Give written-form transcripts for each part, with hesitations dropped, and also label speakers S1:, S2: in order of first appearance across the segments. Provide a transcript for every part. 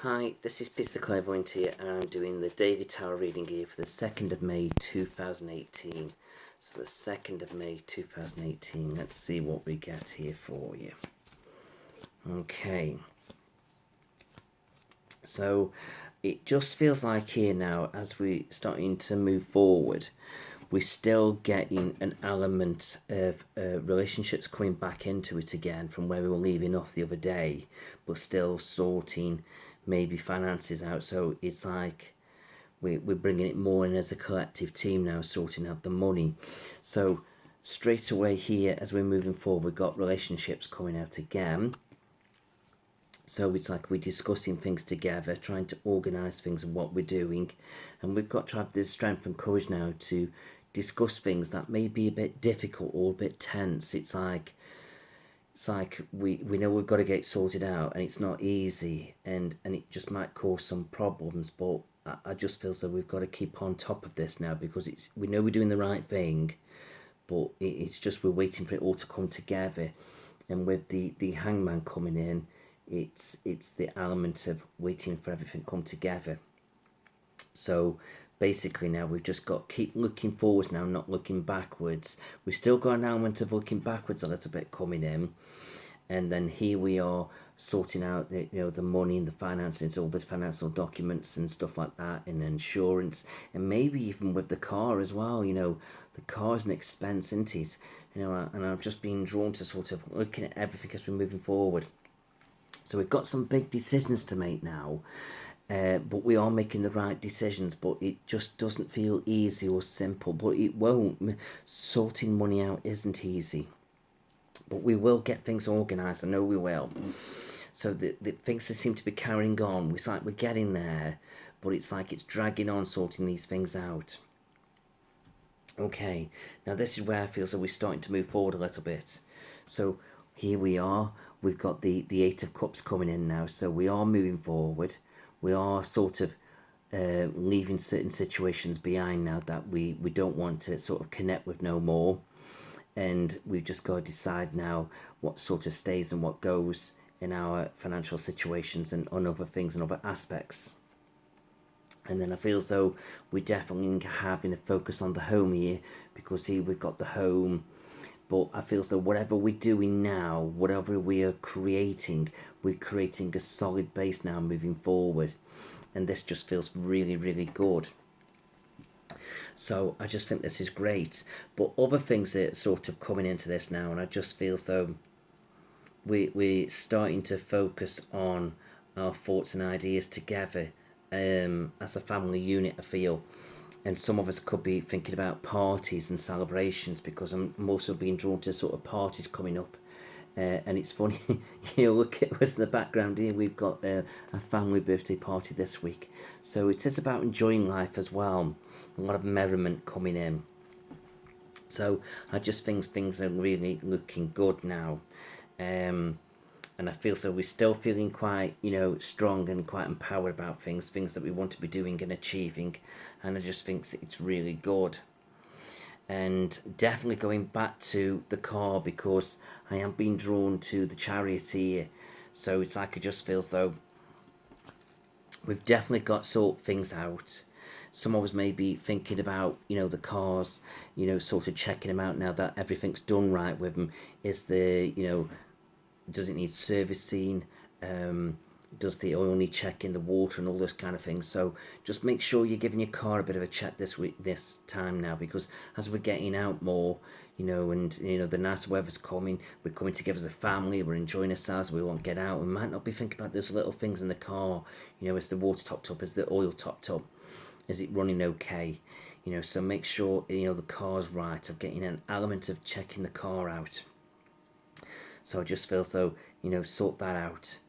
S1: Hi, this is Peter the Clairvoyant here, and I'm doing the Daily Tarot reading here for the 2nd of May 2018. So the 2nd of May 2018, let's see what we get here for you. Okay. So it just feels like here now, as we're starting to move forward, we're still getting an element of relationships coming back into it again from where we were leaving off the other day, but still sorting maybe finances out. So it's like we're bringing it more in as a collective team now, sorting out the money. So straight away here, as we're moving forward, we've got relationships coming out again. So it's like we're discussing things together, trying to organise things and what we're doing. And we've got to have the strength and courage now to discuss things that may be a bit difficult or a bit tense. It's like we know we've got to get it sorted out, and it's not easy, and it just might cause some problems. But I just feel so we've got to keep on top of this now, because we know we're doing the right thing, but it's just we're waiting for it all to come together. And with the hangman coming in, it's the element of waiting for everything to come together. So basically now we've just got to keep looking forwards now, not looking backwards. We've still got an element of looking backwards a little bit coming in, and then here we are sorting out the money and the finances, all the financial documents and stuff like that, and insurance, and maybe even with the car as well. The car's an expense, isn't it? And I've just been drawn to sort of looking at everything as we're moving forward. So we've got some big decisions to make now. But we are making the right decisions, but it just doesn't feel easy or simple. But it won't. Sorting money out isn't easy. But we will get things organised. I know we will. So the things that seem to be carrying on, it's like we're getting there, but it's like it's dragging on sorting these things out. Okay, now this is where I feel so we're starting to move forward a little bit. So here we are. We've got the Eight of Cups coming in now. So we are moving forward. We are sort of leaving certain situations behind now that we don't want to sort of connect with no more. And we've just got to decide now what sort of stays and what goes in our financial situations and on other things and other aspects. And then I feel as though we're definitely having a focus on the home here, because here we've got the home. But I feel as though whatever we're doing now, whatever we are creating, we're creating a solid base now moving forward. And this just feels really, really good. So I just think this is great. But other things are sort of coming into this now, and I just feel as though we're starting to focus on our thoughts and ideas together as a family unit, I feel. And some of us could be thinking about parties and celebrations, because I'm also being drawn to sort of parties coming up. And it's funny, look at us in the background here. We've got a family birthday party this week. So it is about enjoying life as well. A lot of merriment coming in. So I just think things are really looking good now. And I feel so we're still feeling quite, strong and quite empowered about things that we want to be doing and achieving. And I just think it's really good. And definitely going back to the car, because I am being drawn to the Chariot here. So it's like it just feels though we've definitely got to sort things out. Some of us may be thinking about, the cars, sort of checking them out now that everything's done right with them. Is does it need servicing? Does the oil need checking, the water and all those kind of things? So just make sure you're giving your car a bit of a check this time now, because as we're getting out more, and the nice weather's coming, we're coming together as a family, we're enjoying ourselves, we won't get out, we might not be thinking about those little things in the car. Is the water topped up, is the oil topped up, is it running okay? So make sure the car's right, of getting an element of checking the car out. So I just feel as though, sort that out.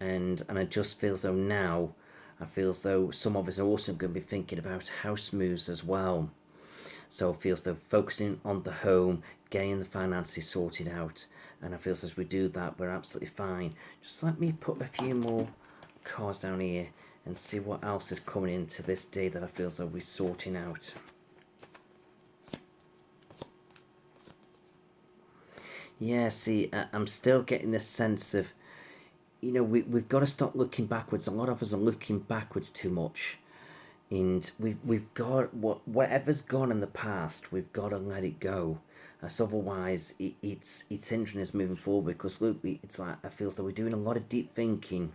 S1: And I just feel as though now, I feel as though some of us are also going to be thinking about house moves as well. So I feel as though focusing on the home, getting the finances sorted out. And I feel as we do that, we're absolutely fine. Just let me put a few more cards down here and see what else is coming into this day that I feel as though we're sorting out. Yeah, see, I'm still getting this sense of you know, we've got to stop looking backwards. A lot of us are looking backwards too much. And we've got whatever's gone in the past, we've got to let it go. As otherwise, it's hindering us moving forward. Because look, it's like I feel as though we're doing a lot of deep thinking.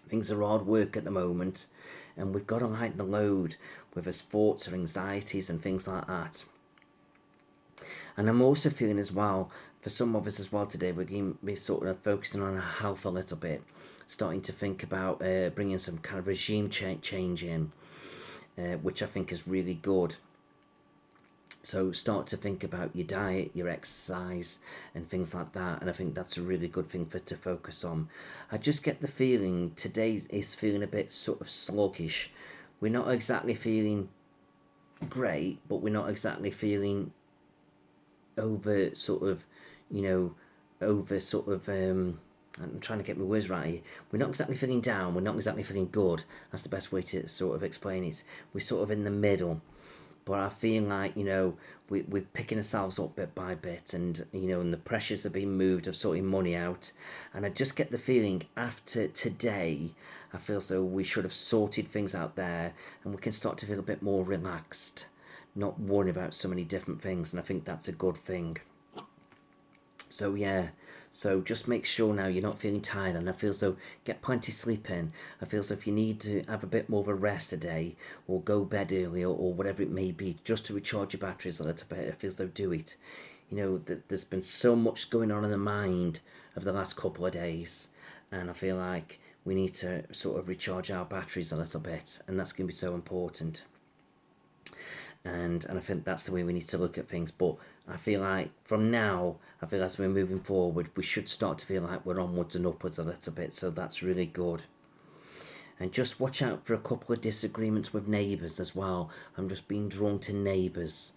S1: Things are hard work at the moment, and we've got to lighten the load with us thoughts or anxieties and things like that. And I'm also feeling as well, for some of us as well today, we're going to be sort of focusing on our health a little bit, starting to think about bringing some kind of regime change in, which I think is really good. So start to think about your diet, your exercise, and things like that. And I think that's a really good thing to focus on. I just get the feeling today is feeling a bit sort of sluggish. We're not exactly feeling great, but we're not exactly feeling over sort of, over sort of, I'm trying to get my words right here. We're not exactly feeling down, we're not exactly feeling good. That's the best way to sort of explain it. We're sort of in the middle. But I feel like, we're picking ourselves up bit by bit, and, and the pressures are being moved of sorting money out. And I just get the feeling after today, I feel as though we should have sorted things out there, and we can start to feel a bit more relaxed, not worrying about so many different things. And I think that's a good thing. So yeah, so just make sure now you're not feeling tired, and I feel so get plenty sleep in. I feel so if you need to have a bit more of a rest today, or go bed early, or whatever it may be, just to recharge your batteries a little bit, I feel so do it. There's been so much going on in the mind of the last couple of days, and I feel like we need to sort of recharge our batteries a little bit, and that's going to be so important. And I think that's the way we need to look at things. But I feel like from now, I feel as we're moving forward, we should start to feel like we're onwards and upwards a little bit. So that's really good. And just watch out for a couple of disagreements with neighbours as well. I'm just being drawn to neighbours,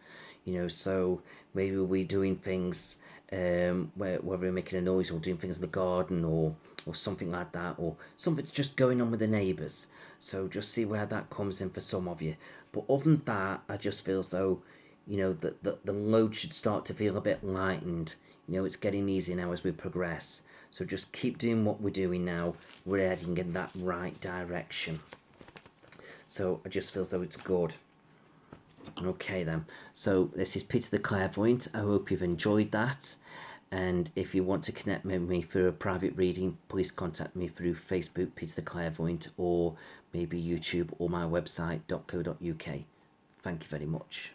S1: so maybe we're doing things where we're making a noise or doing things in the garden, or something like that, or something's just going on with the neighbours. So just see where that comes in for some of you. But other than that, I just feel as though, the load should start to feel a bit lightened. It's getting easier now as we progress. So just keep doing what we're doing now. We're heading in that right direction. So I just feel as though it's good. Okay then. So this is Peter the Clairvoyant. I hope you've enjoyed that. And if you want to connect with me for a private reading, please contact me through Facebook, Peter the Clairvoyant, or maybe YouTube, or my website, .co.uk. Thank you very much.